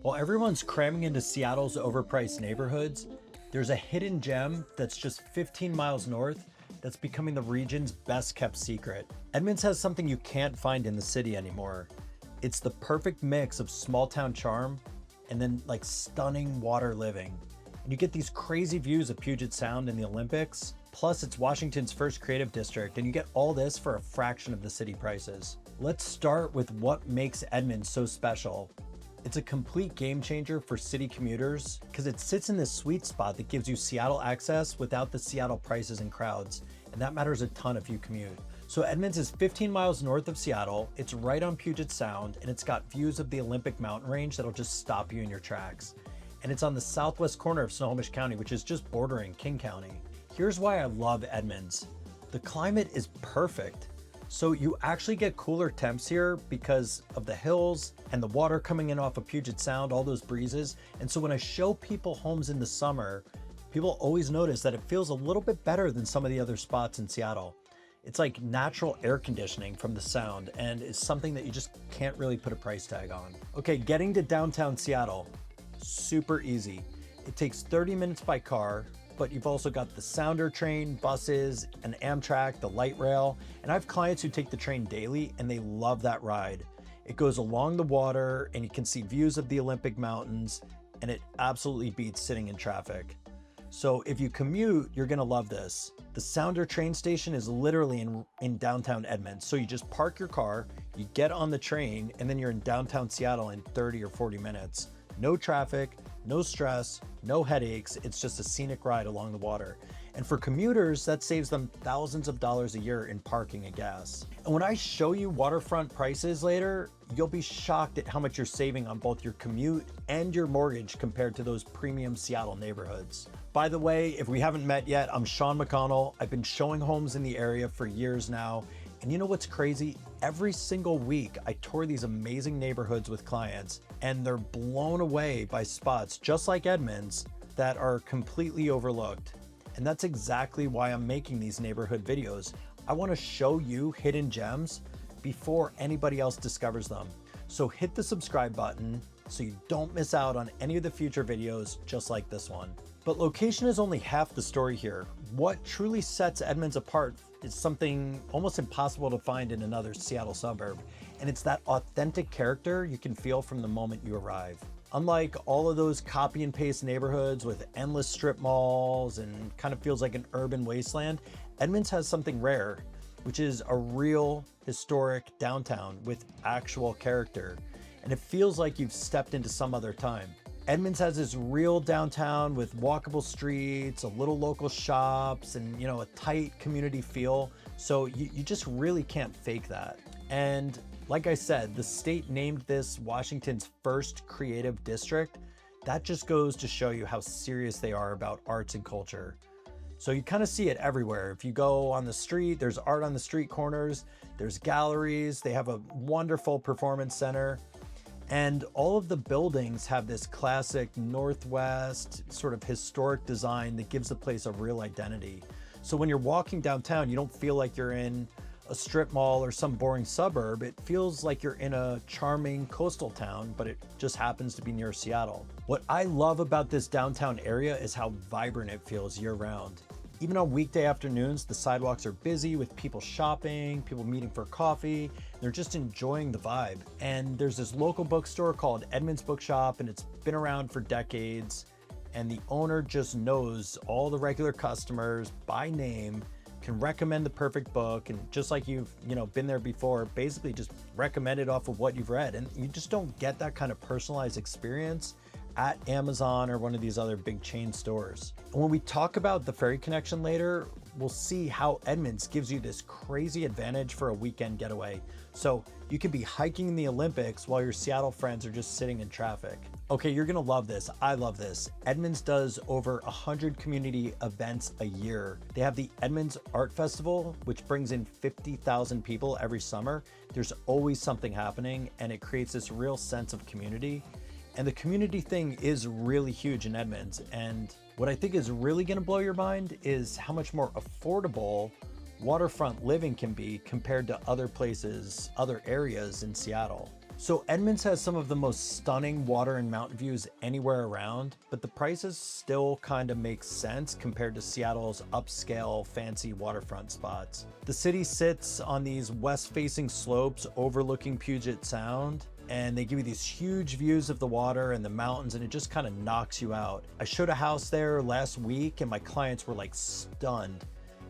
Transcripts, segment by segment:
While everyone's cramming into Seattle's overpriced neighborhoods, there's a hidden gem that's just 15 miles north that's becoming the region's best kept secret. Edmonds has something you can't find in the city anymore. It's the perfect mix of small town charm and then like stunning water living. And you get these crazy views of Puget Sound and the Olympics. Plus it's Washington's first creative district, and you get all this for a fraction of the city prices. Let's start with what makes Edmonds so special. It's a complete game changer for city commuters because it sits in this sweet spot that gives you Seattle access without the Seattle prices and crowds. And that matters a ton if you commute. So Edmonds is 15 miles north of Seattle. It's right on Puget Sound, and it's got views of the Olympic mountain range that'll just stop you in your tracks. And it's on the southwest corner of Snohomish County, which is just bordering King County. Here's why I love Edmonds. The climate is perfect. So you actually get cooler temps here because of the hills and the water coming in off of Puget Sound, all those breezes. And so when I show people homes in the summer, people always notice that it feels a little bit better than some of the other spots in Seattle. It's like natural air conditioning from the sound, and it's something that you just can't really put a price tag on. Okay, getting to downtown Seattle, super easy. It takes 30 minutes by car, but you've also got the Sounder train, buses, an Amtrak, the light rail. And I have clients who take the train daily and they love that ride. It goes along the water and you can see views of the Olympic mountains, and it absolutely beats sitting in traffic. So if you commute, you're gonna love this. The Sounder train station is literally in downtown Edmonds. So you just park your car, you get on the train, and then you're in downtown Seattle in 30 or 40 minutes. No traffic, no stress, no headaches. It's just a scenic ride along the water. And for commuters, that saves them thousands of dollars a year in parking and gas. And when I show you waterfront prices later, you'll be shocked at how much you're saving on both your commute and your mortgage compared to those premium Seattle neighborhoods. By the way, if we haven't met yet, I'm Sean McConnell. I've been showing homes in the area for years now. And you know what's crazy? Every single week, I tour these amazing neighborhoods with clients, and they're blown away by spots just like Edmonds that are completely overlooked. And that's exactly why I'm making these neighborhood videos. I want to show you hidden gems before anybody else discovers them. So hit the subscribe button so you don't miss out on any of the future videos just like this one. But location is only half the story here. What truly sets Edmonds apart is something almost impossible to find in another Seattle suburb. And it's that authentic character you can feel from the moment you arrive. Unlike all of those copy and paste neighborhoods with endless strip malls and kind of feels like an urban wasteland, Edmonds has something rare, which is a real historic downtown with actual character. And it feels like you've stepped into some other time. Edmonds has this real downtown with walkable streets, a little local shops, and a tight community feel. So you just really can't fake that. And like I said, the state named this Washington's first creative district. That just goes to show you how serious they are about arts and culture. So you kind of see it everywhere. If you go on the street, there's art on the street corners, there's galleries, they have a wonderful performance center. And all of the buildings have this classic Northwest sort of historic design that gives the place a real identity. So when you're walking downtown, you don't feel like you're in a strip mall or some boring suburb. It feels like you're in a charming coastal town, but it just happens to be near Seattle. What I love about this downtown area is how vibrant it feels year round. Even on weekday afternoons, the sidewalks are busy with people shopping, people meeting for coffee. They're just enjoying the vibe. And there's this local bookstore called Edmonds Bookshop, and it's been around for decades. And the owner just knows all the regular customers by name, can recommend the perfect book, and just like you've been there before, basically just recommend it off of what you've read. And you just don't get that kind of personalized experience at Amazon or one of these other big chain stores. And when we talk about the ferry connection later, we'll see how Edmonds gives you this crazy advantage for a weekend getaway. So you can be hiking in the Olympics while your Seattle friends are just sitting in traffic. Okay, you're gonna love this. I love this. Edmonds does over 100 community events a year. They have the Edmonds Art Festival, which brings in 50,000 people every summer. There's always something happening, and it creates this real sense of community. And the community thing is really huge in Edmonds. And what I think is really gonna blow your mind is how much more affordable waterfront living can be compared to other places, other areas in Seattle. So Edmonds has some of the most stunning water and mountain views anywhere around, but the prices still kind of make sense compared to Seattle's upscale, fancy waterfront spots. The city sits on these west-facing slopes overlooking Puget Sound, and they give you these huge views of the water and the mountains, and it just kind of knocks you out. I showed a house there last week, and my clients were like stunned.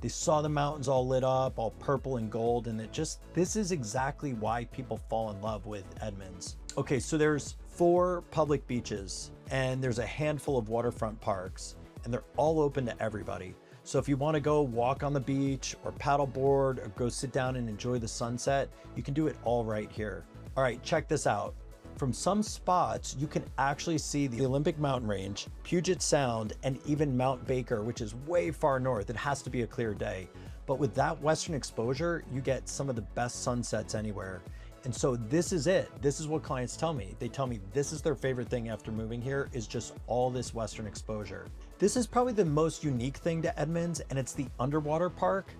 They saw the mountains all lit up, all purple and gold, and this is exactly why people fall in love with Edmonds. Okay, so there's 4 public beaches, and there's a handful of waterfront parks, and they're all open to everybody. So if you want to go walk on the beach or paddleboard or go sit down and enjoy the sunset, you can do it all right here. All right, check this out. From some spots, you can actually see the Olympic mountain range, Puget Sound, and even Mount Baker, which is way far north. It has to be a clear day. But with that western exposure, you get some of the best sunsets anywhere. And so this is it. This is what clients tell me. They tell me this is their favorite thing after moving here, is just all this western exposure. This is probably the most unique thing to Edmonds, and it's the underwater park.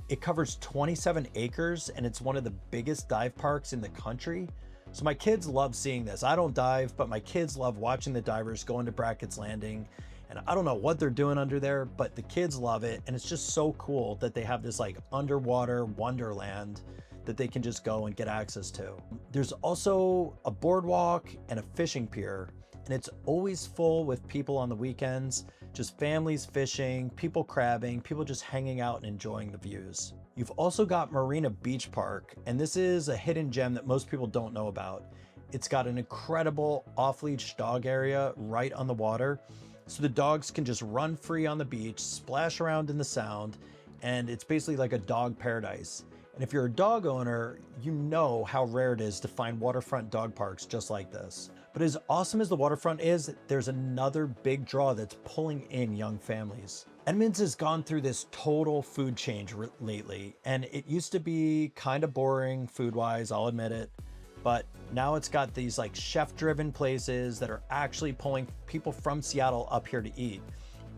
It covers 27 acres, and it's one of the biggest dive parks in the country. So my kids love seeing this. I don't dive, but my kids love watching the divers go into Brackett's Landing. And I don't know what they're doing under there, but the kids love it. And it's just so cool that they have this like underwater wonderland that they can just go and get access to. There's also a boardwalk and a fishing pier, and it's always full with people on the weekends, just families fishing, people crabbing, people just hanging out and enjoying the views. You've also got Marina Beach Park, and this is a hidden gem that most people don't know about. It's got an incredible off-leash dog area right on the water, so the dogs can just run free on the beach, splash around in the sound, and it's basically like a dog paradise. And if you're a dog owner, you know how rare it is to find waterfront dog parks just like this. But as awesome as the waterfront is, there's another big draw that's pulling in young families. Edmonds has gone through this total food change lately, and it used to be kind of boring food-wise, I'll admit it, but now it's got these like chef-driven places that are actually pulling people from Seattle up here to eat.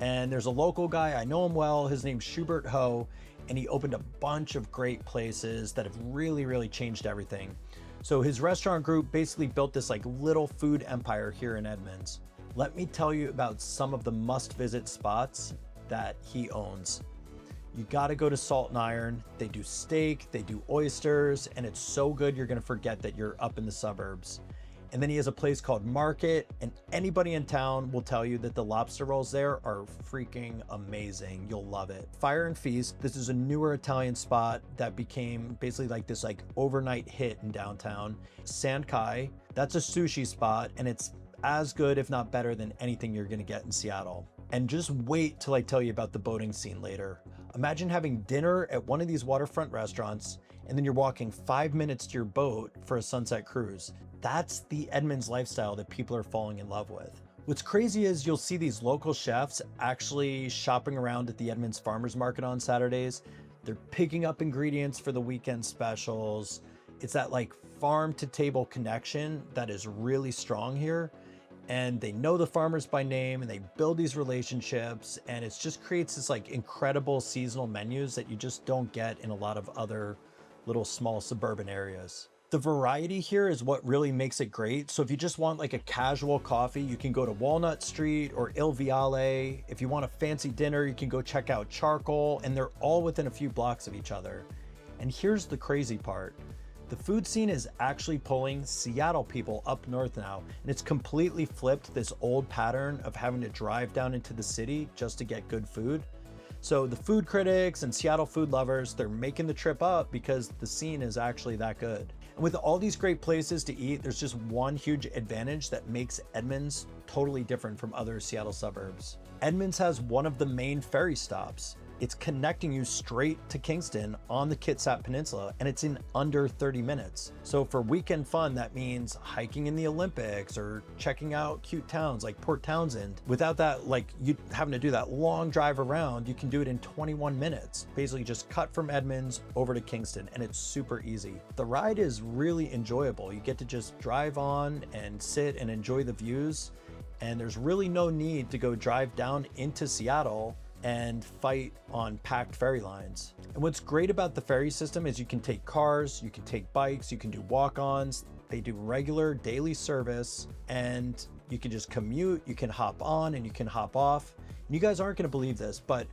And there's a local guy, I know him well, his name's Schubert Ho, and he opened a bunch of great places that have really changed everything. So his restaurant group basically built this like little food empire here in Edmonds. Let me tell you about some of the must-visit spots that he owns. You gotta go to Salt and Iron. They do steak, they do oysters, and it's so good you're gonna forget that you're up in the suburbs. And then he has a place called Market, and anybody in town will tell you that the lobster rolls there are freaking amazing. You'll love it. Fire and Feast, this is a newer Italian spot that became basically like this like overnight hit in downtown. San Kai, that's a sushi spot, and it's as good, if not better, than anything you're gonna get in Seattle. And just wait till I tell you about the boating scene later. Imagine having dinner at one of these waterfront restaurants, and then you're walking 5 minutes to your boat for a sunset cruise. That's the Edmonds lifestyle that people are falling in love with. What's crazy is you'll see these local chefs actually shopping around at the Edmonds Farmers Market on Saturdays. They're picking up ingredients for the weekend specials. It's that like farm to table connection that is really strong here. And they know the farmers by name, and they build these relationships, and it just creates this like incredible seasonal menus that you just don't get in a lot of other little small suburban areas. The variety here is what really makes it great. So if you just want like a casual coffee, you can go to Walnut Street or Il Viale. If you want a fancy dinner, you can go check out Charcoal, and they're all within a few blocks of each other. And here's the crazy part. The food scene is actually pulling Seattle people up north now, and it's completely flipped this old pattern of having to drive down into the city just to get good food. So the food critics and Seattle food lovers, they're making the trip up because the scene is actually that good. And with all these great places to eat, there's just one huge advantage that makes Edmonds totally different from other Seattle suburbs. Edmonds has one of the main ferry stops. It's connecting you straight to Kingston on the Kitsap Peninsula, and it's in under 30 minutes. So for weekend fun, that means hiking in the Olympics or checking out cute towns like Port Townsend. Without that, like you having to do that long drive around, you can do it in 21 minutes. Basically just cut from Edmonds over to Kingston, and it's super easy. The ride is really enjoyable. You get to just drive on and sit and enjoy the views, and there's really no need to go drive down into Seattle and fight on packed ferry lines. And what's great about the ferry system is you can take cars, you can take bikes, you can do walk-ons. They do regular daily service, and you can just commute, you can hop on and you can hop off. And you guys aren't gonna believe this, but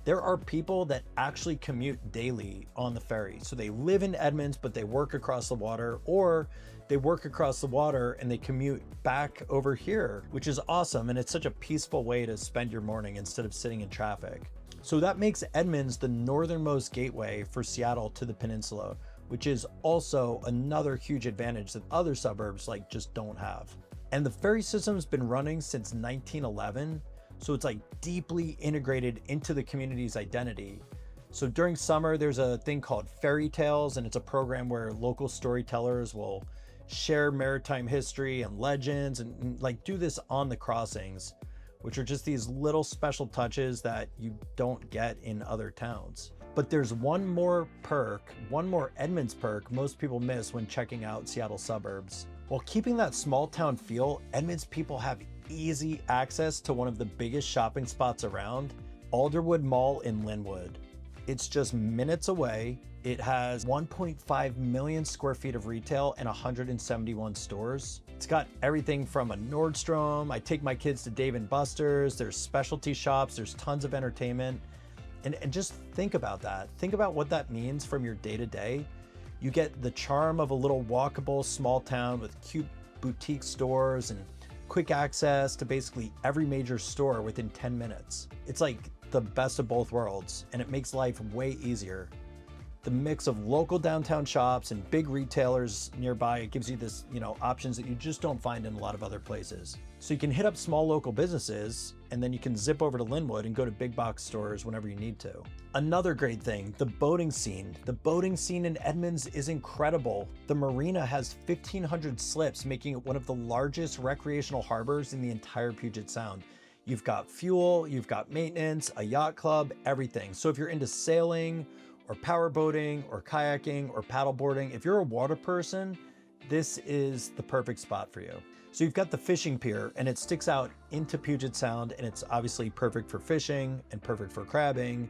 there are people that actually commute daily on the ferry. So they live in Edmonds, but they work across the water, or they work across the water and they commute back over here, which is awesome. And it's such a peaceful way to spend your morning instead of sitting in traffic. So that makes Edmonds the northernmost gateway for Seattle to the peninsula, which is also another huge advantage that other suburbs like just don't have. And the ferry system's been running since 1911. So it's like deeply integrated into the community's identity. So during summer, there's a thing called Fairy Tales, and it's a program where local storytellers will share maritime history and legends and like do this on the crossings, which are just these little special touches that you don't get in other towns. But there's one more perk, one more Edmonds perk most people miss when checking out Seattle suburbs. While keeping that small town feel, Edmonds people have easy access to one of the biggest shopping spots around, Alderwood Mall in Linwood. It's just minutes away. It has 1.5 million square feet of retail and 171 stores. It's got everything from a Nordstrom. I take my kids to Dave & Buster's. There's specialty shops. There's tons of entertainment. And just think about that. Think about what that means from your day to day. You get the charm of a little walkable small town with cute boutique stores and quick access to basically every major store within 10 minutes. It's like the best of both worlds, and it makes life way easier. The mix of local downtown shops and big retailers nearby, it gives you this, options that you just don't find in a lot of other places. So you can hit up small local businesses, and then you can zip over to Linwood and go to big box stores whenever you need to. Another great thing, the boating scene. The boating scene in Edmonds is incredible. The Marina has 1,500 slips, making it one of the largest recreational harbors in the entire Puget Sound. You've got fuel, you've got maintenance, a yacht club, everything. So if you're into sailing or power boating or kayaking or paddleboarding, if you're a water person, this is the perfect spot for you. So you've got the fishing pier, and it sticks out into Puget Sound, and it's obviously perfect for fishing and perfect for crabbing,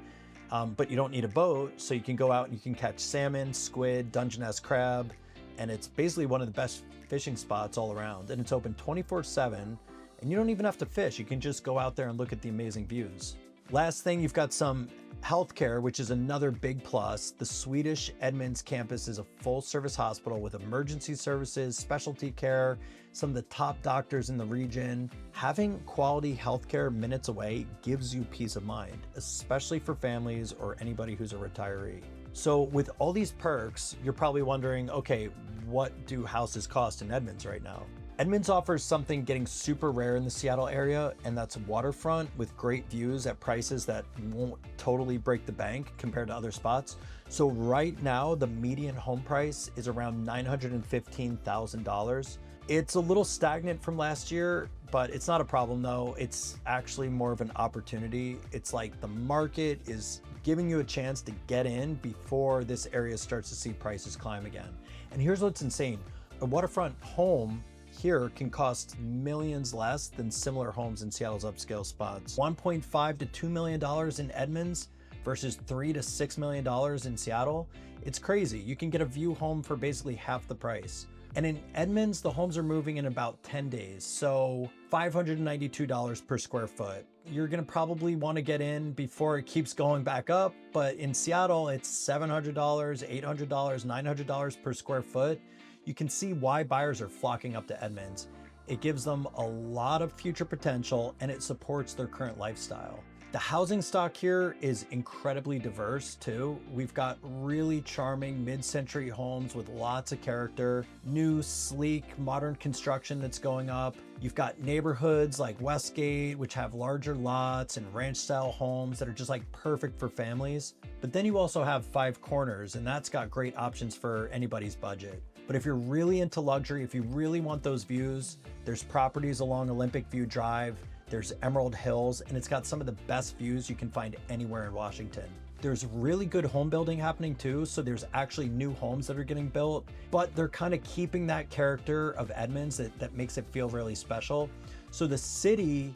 but you don't need a boat, so you can go out and you can catch salmon, squid, Dungeness crab, and it's basically one of the best fishing spots all around, and it's open 24/7, and you don't even have to fish. You can just go out there and look at the amazing views. Last thing, you've got some healthcare, which is another big plus. The Swedish Edmonds campus is a full-service hospital with emergency services, specialty care, some of the top doctors in the region. Having quality healthcare minutes away gives you peace of mind, especially for families or anybody who's a retiree. So with all these perks, you're probably wondering, okay, what do houses cost in Edmonds right now? Edmonds offers something getting super rare in the Seattle area, and that's waterfront with great views at prices that won't totally break the bank compared to other spots. So right now, the median home price is around $915,000. It's a little stagnant from last year, but it's not a problem though. It's actually more of an opportunity. It's like the market is giving you a chance to get in before this area starts to see prices climb again. And here's what's insane. A waterfront home here can cost millions less than similar homes in Seattle's upscale spots. $1.5 to $2 million in Edmonds versus $3 to $6 million in Seattle. It's crazy. You can get a view home for basically half the price. And in Edmonds, the homes are moving in about 10 days. So $592 per square foot. You're gonna probably wanna get in before it keeps going back up. But in Seattle, it's $700, $800, $900 per square foot. You can see why buyers are flocking up to Edmonds. It gives them a lot of future potential, and it supports their current lifestyle. The housing stock here is incredibly diverse too. We've got really charming mid-century homes with lots of character, new, sleek, modern construction that's going up. You've got neighborhoods like Westgate, which have larger lots and ranch-style homes that are just like perfect for families. But then you also have Five Corners, and that's got great options for anybody's budget. But if you're really into luxury, if you really want those views, there's properties along Olympic View Drive, there's Emerald Hills, and it's got some of the best views you can find anywhere in Washington. There's really good home building happening too, so there's actually new homes that are getting built, but they're kind of keeping that character of Edmonds that makes it feel really special. So the city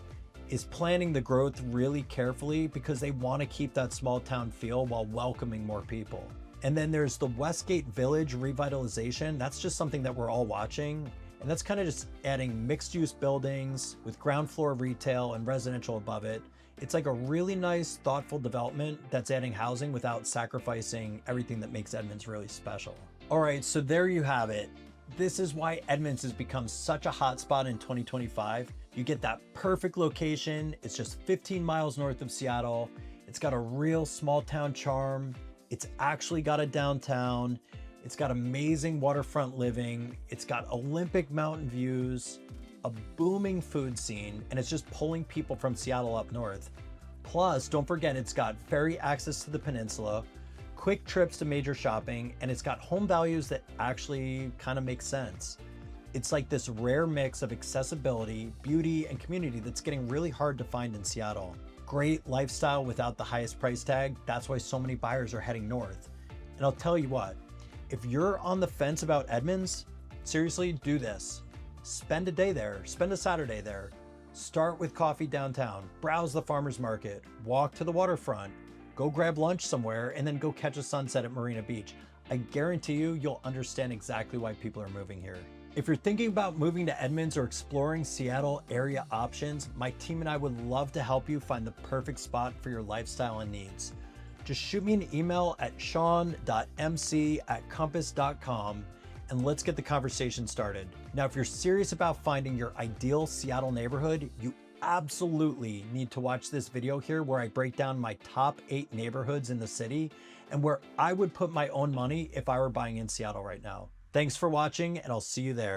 is planning the growth really carefully because they want to keep that small town feel while welcoming more people. And then there's the Westgate Village revitalization. That's just something that we're all watching. And that's kind of just adding mixed use buildings with ground floor retail and residential above it. It's like a really nice, thoughtful development that's adding housing without sacrificing everything that makes Edmonds really special. All right, so there you have it. This is why Edmonds has become such a hot spot in 2025. You get that perfect location. It's just 15 miles north of Seattle. It's got a real small town charm. It's actually got a downtown. It's got amazing waterfront living. It's got Olympic mountain views, a booming food scene, and it's just pulling people from Seattle up north. Plus, don't forget, it's got ferry access to the peninsula, quick trips to major shopping, and it's got home values that actually kind of make sense. It's like this rare mix of accessibility, beauty, and community that's getting really hard to find in Seattle. Great lifestyle without the highest price tag. That's why so many buyers are heading north. And I'll tell you what, if you're on the fence about Edmonds, seriously, do this. Spend a day there, spend a Saturday there. Start with coffee downtown, browse the farmer's market, walk to the waterfront, go grab lunch somewhere, and then go catch a sunset at Marina Beach. I guarantee you'll understand exactly why people are moving here. If you're thinking about moving to Edmonds or exploring Seattle area options, my team and I would love to help you find the perfect spot for your lifestyle and needs. Just shoot me an email at sean.mc@compass.com and let's get the conversation started. Now, if you're serious about finding your ideal Seattle neighborhood, you absolutely need to watch this video here where I break down my top 8 neighborhoods in the city and where I would put my own money if I were buying in Seattle right now. Thanks for watching, and I'll see you there.